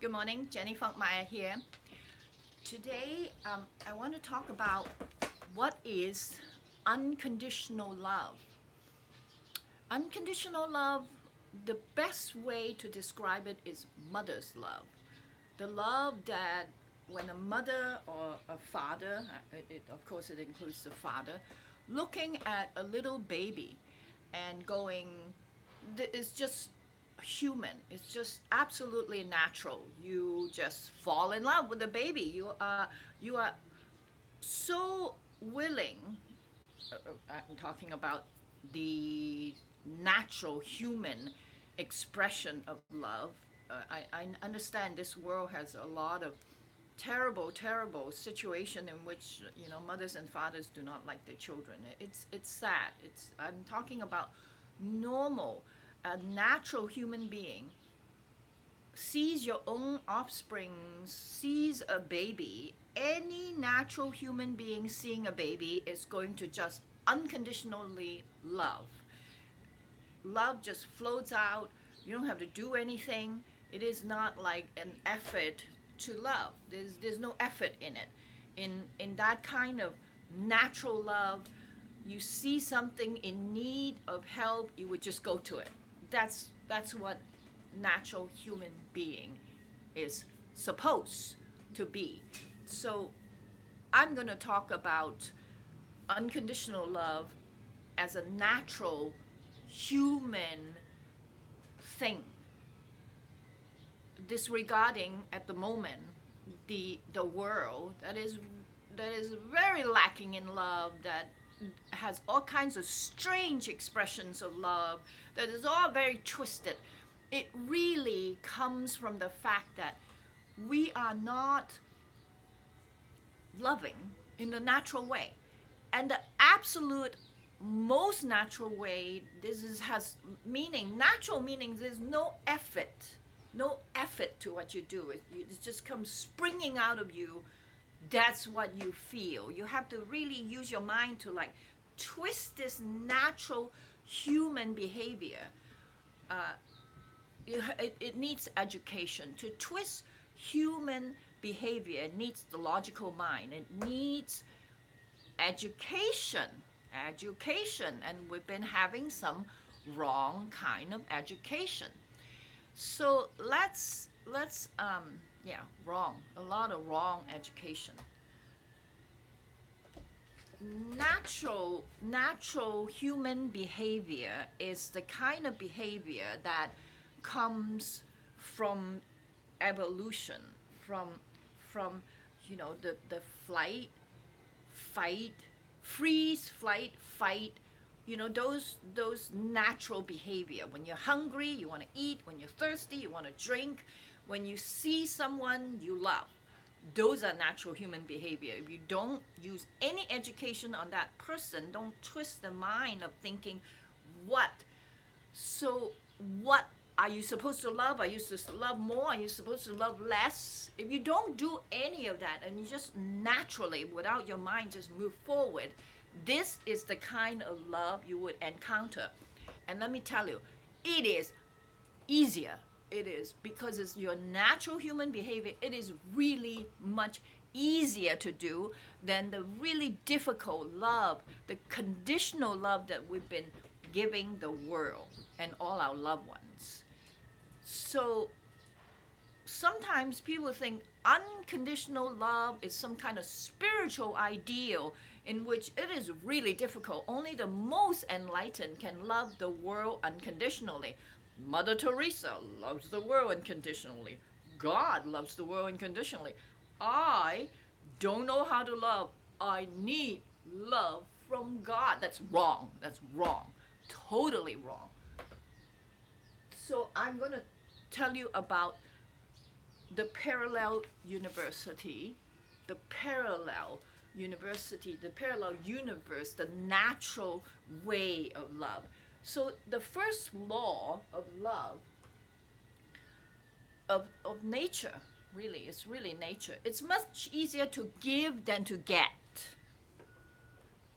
Good morning, Jenny Funkmeyer here. Today, I want to talk about what is unconditional love. Unconditional love, the best way to describe it is mother's love. The love that when a mother or a father, of course it includes the father, looking at a little baby and going, it's just human. It's just absolutely natural. You just fall in love with the baby. You are so willing. I'm talking about the natural human expression of love. I understand this world has a lot of terrible situation in which mothers and fathers do not like their children. It's sad. I'm talking about normal, a natural human being sees your own offspring, sees a baby. Any natural human being seeing a baby is going to just unconditionally love. Love just floats out. You don't have to do anything. It is not like an effort to love. There's no effort in it. In that kind of natural love, you see something in need of help, you would just go to it. That's what natural human being is supposed to be. So I'm going to talk about unconditional love as a natural human thing, disregarding at the moment the world that is very lacking in love, that has all kinds of strange expressions of love, that is all very twisted. It really comes from the fact that we are not loving in the natural way. And the absolute most natural way, has meaning, natural meaning, there's no effort to what you do. It just comes springing out of you. That's what you feel. You have to really use your mind to like twist this natural human behavior. Uh, it needs education. To twist human behavior, it needs the logical mind. It needs education. And we've been having some wrong kind of education. So wrong, a lot of wrong education. Natural human behavior is the kind of behavior that comes from evolution, from the flight, fight, freeze, flight, fight. Those natural behavior. When you're hungry, you want to eat. When you're thirsty, you want to drink. When you see someone you love, those are natural human behavior. If you don't use any education on that person, don't twist the mind of thinking, what? So, what are you supposed to love? Are you supposed to love more? Are you supposed to love less? If you don't do any of that and you just naturally, without your mind, just move forward, this is the kind of love you would encounter. And let me tell you, it is easier. It is because it's your natural human behavior. It is really much easier to do than the really difficult love, the conditional love that we've been giving the world and all our loved ones. So sometimes people think unconditional love is some kind of spiritual ideal in which it is really difficult. Only the most enlightened can love the world unconditionally. Mother Teresa loves the world unconditionally. God loves the world unconditionally. I don't know how to love. I need love from God. That's wrong. That's wrong. Totally wrong. So I'm going to tell you about the parallel university, the parallel the parallel universe, the natural way of love. So the first law of love, of nature, really, it's really nature. It's much easier to give than to get.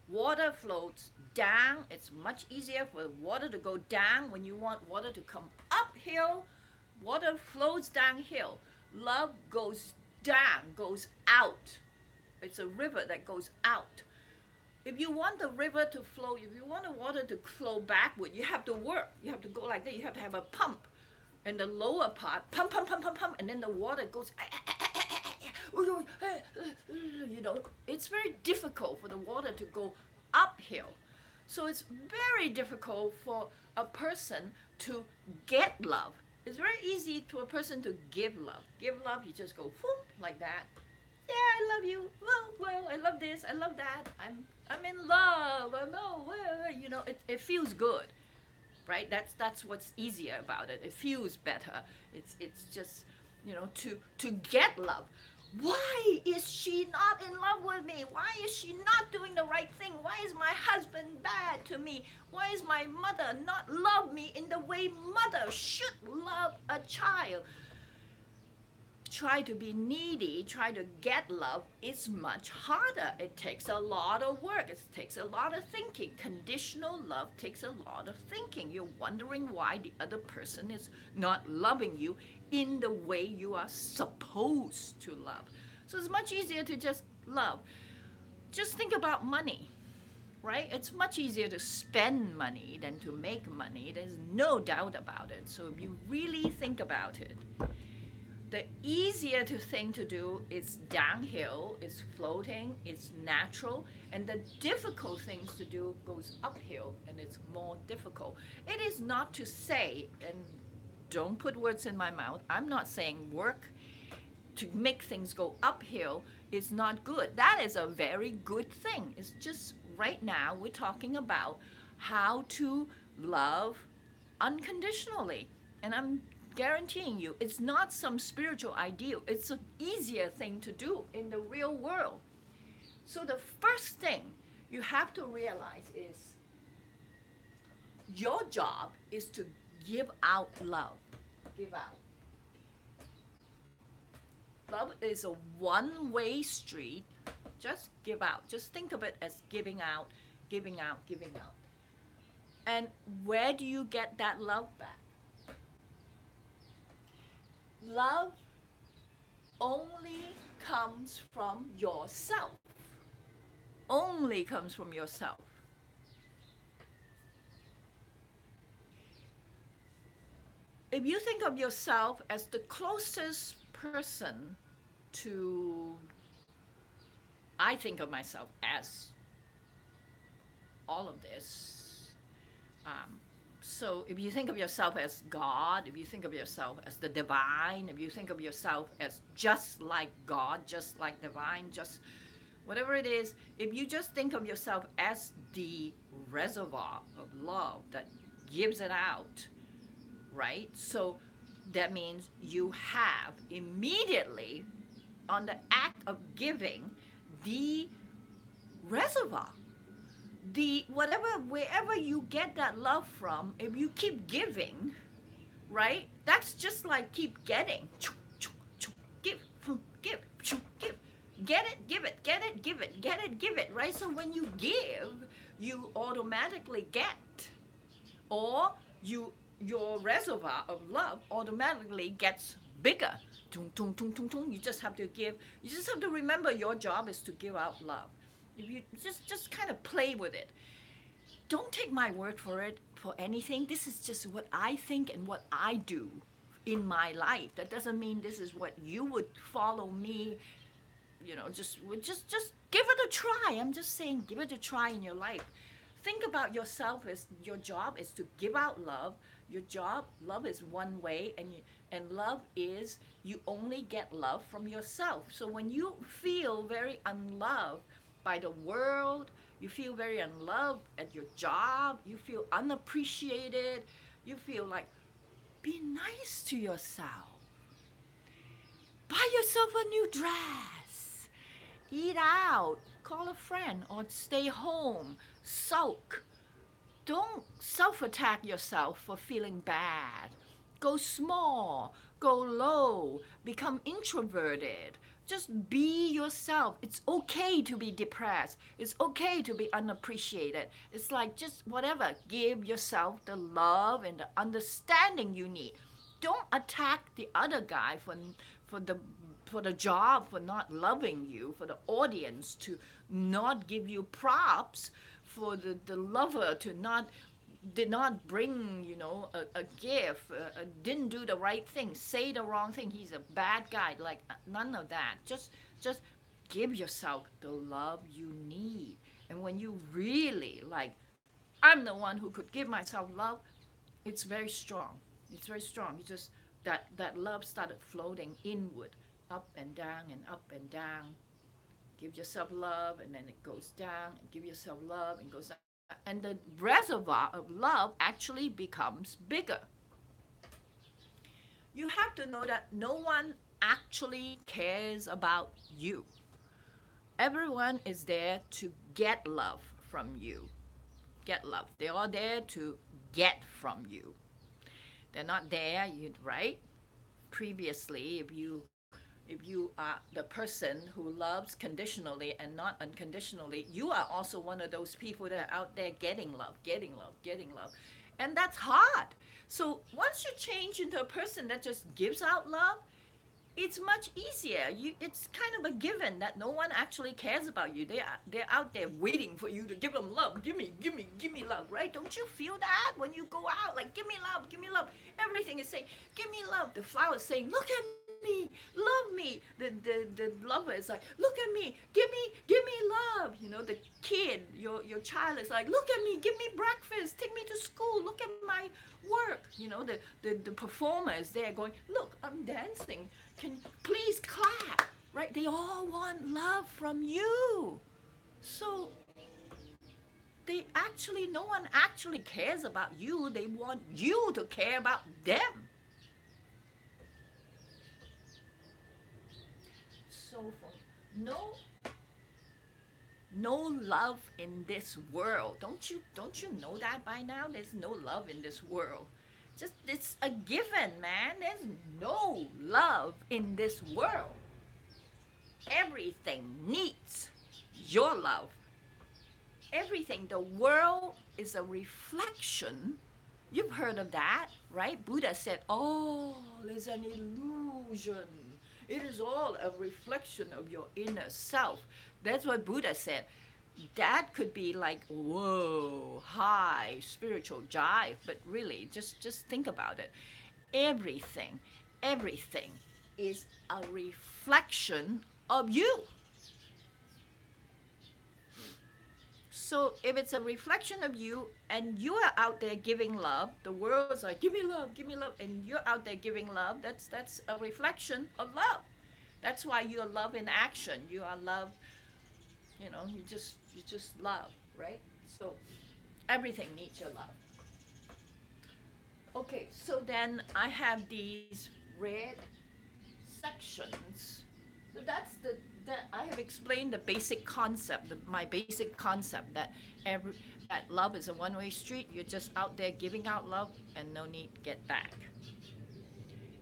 Water floats down. It's much easier for water to go down. When you want water to come uphill, water flows downhill. Love goes down, goes out. It's a river that goes out. If you want the river to flow, if you want the water to flow backward, you have to work. You have to go like that. You have to have a pump. And the lower part, pump, pump, pump, pump, pump, and then the water goes, it's very difficult for the water to go uphill. So it's very difficult for a person to get love. It's very easy to a person to give love. Give love, you just go whoop, like that. Yeah, I love you. Well, I love this. I love that. I'm in love. It feels good, right? That's what's easier about it. It feels better. It's just, to get love. Why is she not in love with me? Why is she not doing the right thing? Why is my husband bad to me? Why is my mother not love me in the way mother should love a child? Try to be needy, try to get love is much harder. It takes a lot of work. It takes a lot of thinking. Conditional love takes a lot of thinking. You're wondering why the other person is not loving you in the way you are supposed to love. So it's much easier to just love. Just think about money, right? It's much easier to spend money than to make money. There's no doubt about it. So if you really think about it, the easier thing to do is downhill, is floating, it's natural, and the difficult things to do goes uphill, and it's more difficult. It is not to say, and don't put words in my mouth, I'm not saying work to make things go uphill is not good. That is a very good thing. It's just right now we're talking about how to love unconditionally, and I'm guaranteeing you, it's not some spiritual ideal. It's an easier thing to do in the real world. So the first thing you have to realize is your job is to give out love. Give out. Love is a one-way street. Just give out. Just think of it as giving out, giving out, giving out. And where do you get that love back? Love only comes from yourself. Only comes from yourself. If you think of yourself as the closest person to, I think of myself as all of this. So if you think of yourself as God, if you think of yourself as the divine, if you think of yourself as just like God, just like divine, just whatever it is, if you just think of yourself as the reservoir of love that gives it out, right? So that means you have immediately, on the act of giving, the reservoir. Wherever you get that love from, if you keep giving, right, that's just like keep getting. Give, give, give. Get it, give it, get it, give it, get it, give it, right? So when you give, you automatically get. Or your reservoir of love automatically gets bigger. You just have to give. You just have to remember your job is to give out love. If you just kind of play with it. Don't take my word for it for anything. This is just what I think and what I do in my life. That doesn't mean this is what you would follow me. Just give it a try. I'm just saying, give it a try in your life. Think about yourself as your job is to give out love. Your job, love is one way, and love is you only get love from yourself. So when you feel very unloved by the world, you feel very unloved at your job, you feel unappreciated, you feel like, be nice to yourself. Buy yourself a new dress. Eat out. Call a friend or stay home. Sulk. Don't self-attack yourself for feeling bad. Go small. Go low. Become introverted. Just be yourself. It's okay to be depressed. It's okay to be unappreciated. It's like just whatever. Give yourself the love and the understanding you need. Don't attack the other guy for the job for not loving you, for the audience to not give you props, for the lover to not did not bring, a gift, didn't do the right thing, say the wrong thing, he's a bad guy. Like, none of that. Just give yourself the love you need. And when you really like, I'm the one who could give myself love, it's very strong. It's very strong. You just that love started floating inward, up and down and up and down. Give yourself love, and then it goes down, and give yourself love and goes down. And the reservoir of love actually becomes bigger. You have to know that no one actually cares about you. Everyone is there to get love from you. Get love. They're all there to get from you. They're not there, right? Previously, if you are the person who loves conditionally and not unconditionally, you are also one of those people that are out there getting love, getting love, getting love. And that's hard. So once you change into a person that just gives out love, it's much easier. It's kind of a given that no one actually cares about you. They're out there waiting for you to give them love. Give me love, right? Don't you feel that when you go out? Like, give me love, give me love. Everything is saying, give me love. The flower is saying, look at me, love me. The lover is like, look at me, give me love. The kid, your child is like, look at me, give me breakfast, take me to school, look at my work. The performer is there going, look, I'm dancing. Can please clap, right? They all want love from you. So no one actually cares about you. They want you to care about them. So no love in this world. Don't you know that by now? There's no love in this world. Just, it's a given, man. There's no love in this world. Everything needs your love. Everything. The world is a reflection. You've heard of that, right? Buddha said, all is an illusion. It is all a reflection of your inner self. That's what Buddha said. That could be like, whoa, high spiritual jive, but really, just think about it. Everything is a reflection of you. So if it's a reflection of you and you are out there giving love, the world's like, give me love, and you're out there giving love, that's a reflection of love. That's why you're love in action. You are love, you just love, right? So everything needs your love. Okay, so then I have these red sections. So that's that I have explained the basic concept, my basic concept that that love is a one-way street. You're just out there giving out love and no need to get back.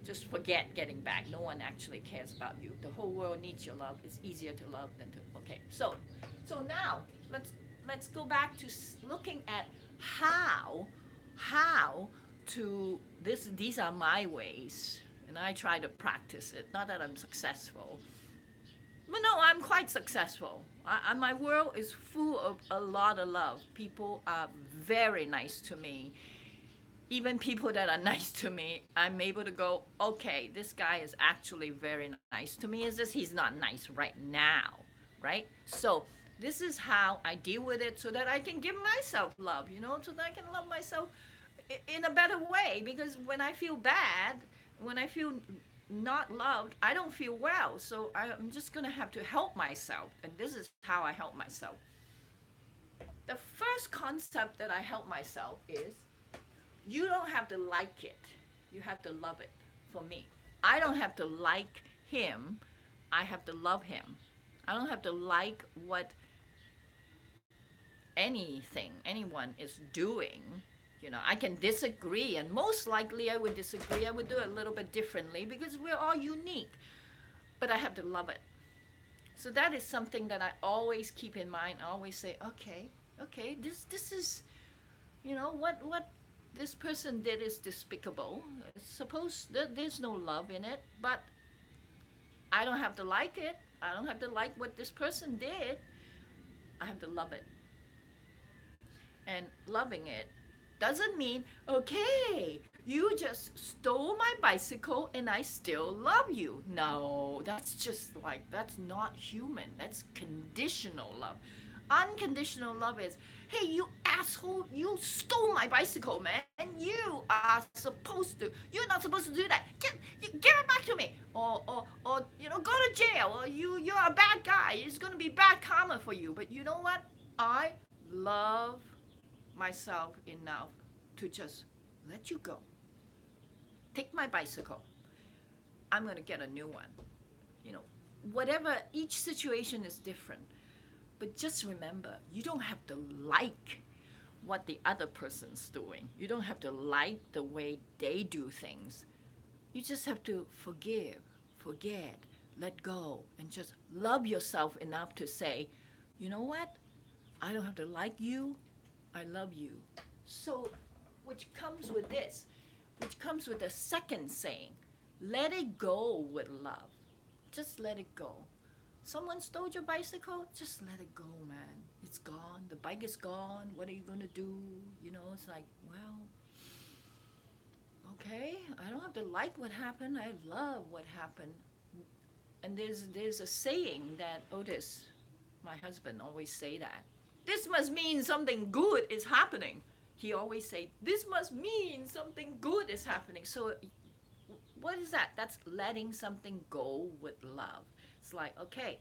Just forget getting back. No one actually cares about you. The whole world needs your love. It's easier to love than to. Okay, so now let's go back to looking at how to this. These are my ways, and I try to practice it. Not that I'm successful, but no, I'm quite successful. My world is full of a lot of love. People are very nice to me. Even people that are nice to me, I'm able to go, okay, this guy is actually very nice to me. It's just he's not nice right now, right? So this is how I deal with it so that I can give myself love, so that I can love myself in a better way. Because when I feel bad, when I feel not loved, I don't feel well. So I'm just going to have to help myself. And this is how I help myself. The first concept that I help myself is, you don't have to like it. You have to love it. For me, I don't have to like him. I have to love him. I don't have to like what anyone is doing. I can disagree, and most likely I would disagree. I would do it a little bit differently because we're all unique. But I have to love it. So that is something that I always keep in mind. I always say, okay, this is, what this person did is despicable. Suppose that there's no love in it, but I don't have to like it. I don't have to like what this person did. I have to love it. And loving it doesn't mean, okay, you just stole my bicycle and I still love you. No, that's just like, that's not human. That's conditional love. Unconditional love is, hey, you asshole, you stole my bicycle, man. You are supposed to, you're not supposed to do that. Give it back to me. Or go to jail. Or you're a bad guy. It's going to be bad karma for you. But you know what? I love myself enough to just let you go. Take my bicycle. I'm going to get a new one. You know, whatever, each situation is different. But just remember, you don't have to like what the other person's doing. You don't have to like the way they do things. You just have to forgive, forget, let go, and just love yourself enough to say, you know what? I don't have to like you. I love you. So, which comes with this, which comes with the second saying, let it go with love. Just let it go. Someone stole your bicycle, just let it go, man. It's gone. The bike is gone. What are you going to do? You know, it's like, well, okay, I don't have to like what happened. I love what happened. And there's a saying that Otis, my husband, always say that. This must mean something good is happening. He always say, this must mean something good is happening. So what is that? That's letting something go with love. It's like, okay,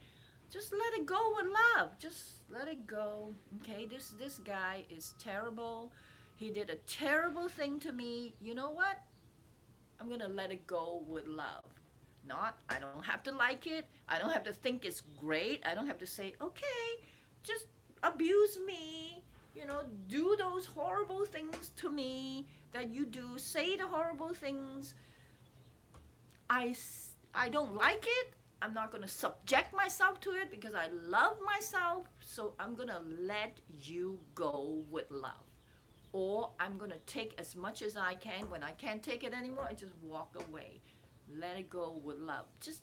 just let it go with love. Just let it go. Okay, this guy is terrible. He did a terrible thing to me. You know what? I'm gonna let it go with love. Not, I don't have to like it. I don't have to think it's great. I don't have to say, okay, just abuse me. You know, do those horrible things to me that you do. Say the horrible things. I, I don't like it. I'm not going to subject myself to it because I love myself. So I'm going to let you go with love. Or I'm going to take as much as I can. When I can't take it anymore, I just walk away. Let it go with love. Just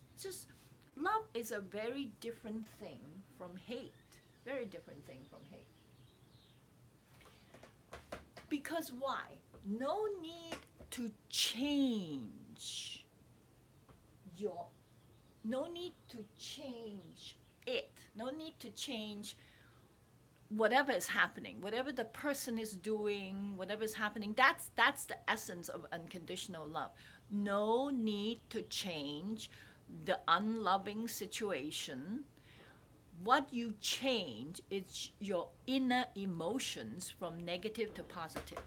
love is a very different thing from hate. Very different thing from hate. Because why? No need to change your, no need to change it. No need to change whatever is happening, whatever the person is doing, whatever is happening. That's the essence of unconditional love. No need to change the unloving situation. What you change is your inner emotions from negative to positive.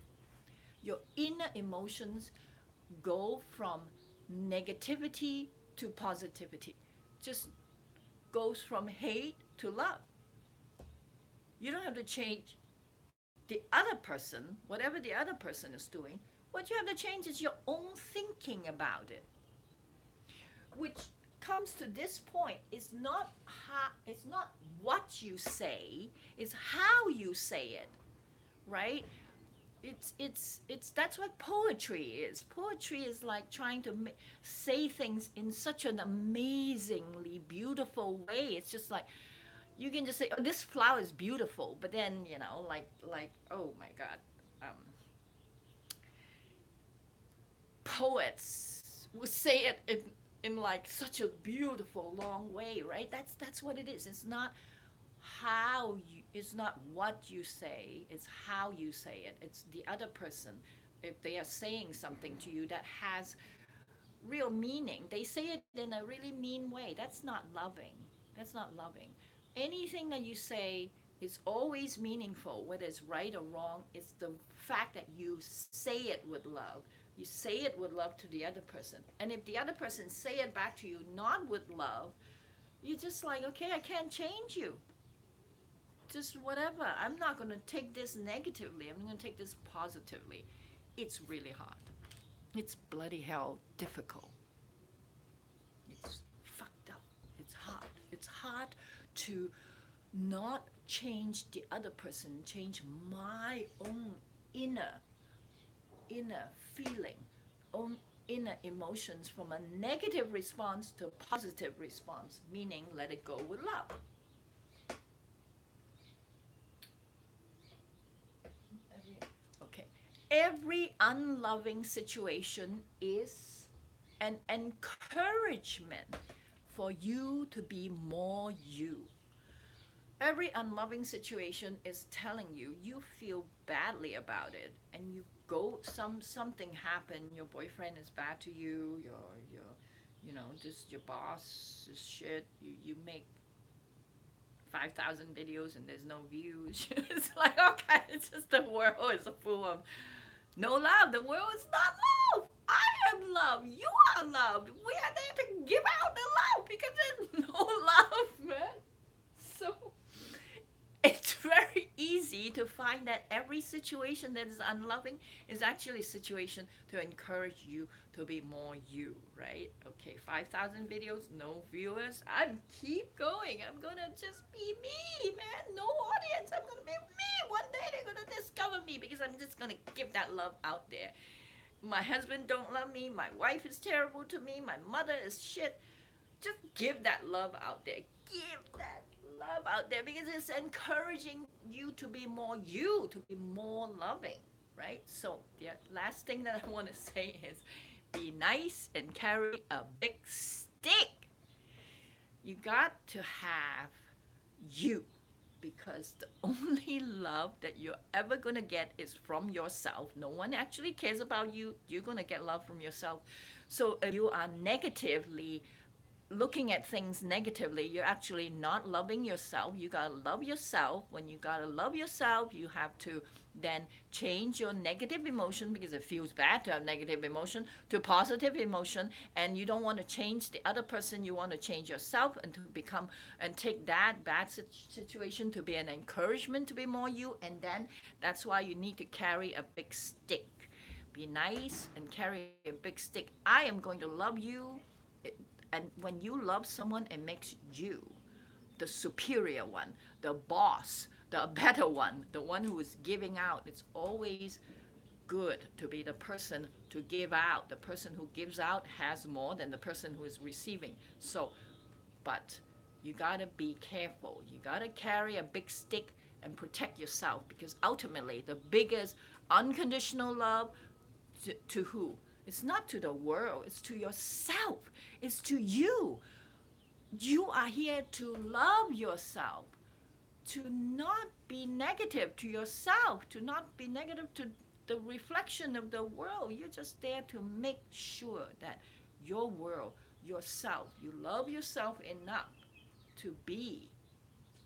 Your inner emotions go from negativity to positivity. Just goes from hate to love. You don't have to change the other person, whatever the other person is doing. What you have to change is your own thinking about it. Which comes to this point, it's not what you say, it's how you say it, right? It's that's what poetry is. Poetry is like trying to say things in such an amazingly beautiful way. It's just like you can just say, "Oh, this flower is beautiful," but then like oh my God, um, poets would say it in like such a beautiful long way, right? That's what it is. It's not it's not what you say, it's how you say it. It's the other person. If they are saying something to you that has real meaning, they say it in a really mean way. That's not loving. That's not loving. Anything that you say is always meaningful, whether it's right or wrong. It's the fact that you say it with love. You say it with love to the other person. And if the other person say it back to you not with love, you're just like, okay, I can't change you. Just whatever. I'm not going to take this negatively. I'm going to take this positively. It's really hard. It's bloody hell difficult. It's fucked up. It's hard. It's hard to not change the other person, change my own inner feeling, own inner emotions from a negative response to a positive response, meaning let it go with love. Okay. Every unloving situation is an encouragement for you to be more you. Every unloving situation is telling you you feel badly about it, and you go something happened. Your boyfriend is bad to you. Your just your boss is shit. You make 5,000 videos and there's no views. It's like, okay, it's just the world is full of no love. The world is not love. I am love. You are loved. We are there to give out the love because there's no love, man. So it's very easy to find that every situation that is unloving is actually a situation to encourage you to be more you, right? Okay, 5,000 videos, no viewers. I'm keep going. I'm gonna just be me, man. No audience. I'm gonna be me. One day they're gonna discover me because I'm just gonna give that love out there. My husband don't love me. My wife is terrible to me. My mother is shit. Just give that love out there. Give that love out there because it's encouraging you to be more you, to be more loving, right? So the last thing that I want to say is be nice and carry a big stick. You got to have you, because the only love that you're ever going to get is from yourself. No one actually cares about you. You're going to get love from yourself. So if you are negatively looking at things negatively, you're actually not loving yourself. You gotta love yourself. When you gotta love yourself, you have to then change your negative emotion, because it feels bad to have negative emotion, to positive emotion. And you don't want to change the other person. You want to change yourself and to become and take that bad situation to be an encouragement to be more you. And then that's why you need to carry a big stick. Be nice and carry a big stick. I am going to love you. And when you love someone, it makes you the superior one, the boss, the better one, the one who is giving out. It's always good to be the person to give out. The person who gives out has more than the person who is receiving. So, but you gotta be careful. You gotta carry a big stick and protect yourself, because ultimately the biggest unconditional love to who? It's not to the world, it's to yourself. It's to you. You are here to love yourself, to not be negative to yourself, to not be negative to the reflection of the world. You're just there to make sure that your world, yourself, you love yourself enough to be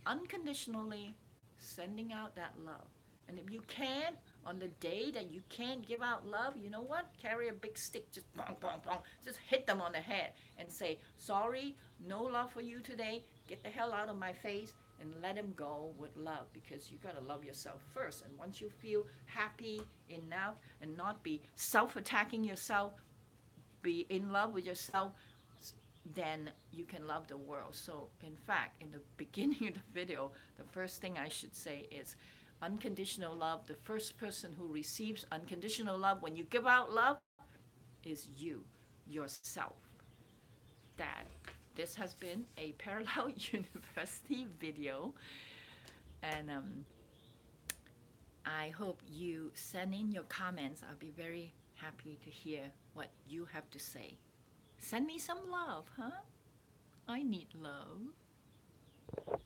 unconditionally sending out that love. And if you can't, on the day that you can't give out love, you know what? Carry a big stick, just bong, bong, bong, just hit them on the head and say, sorry, no love for you today. Get the hell out of my face, and let them go with love, because you got to love yourself first. And once you feel happy enough and not be self-attacking yourself, be in love with yourself, then you can love the world. So in fact, in the beginning of the video, the first thing I should say is unconditional love. The first person who receives unconditional love when you give out love is you, yourself. That this has been a Parallel University video, and I hope you send in your comments. I'll be very happy to hear what you have to say. Send me some love, huh? I need love.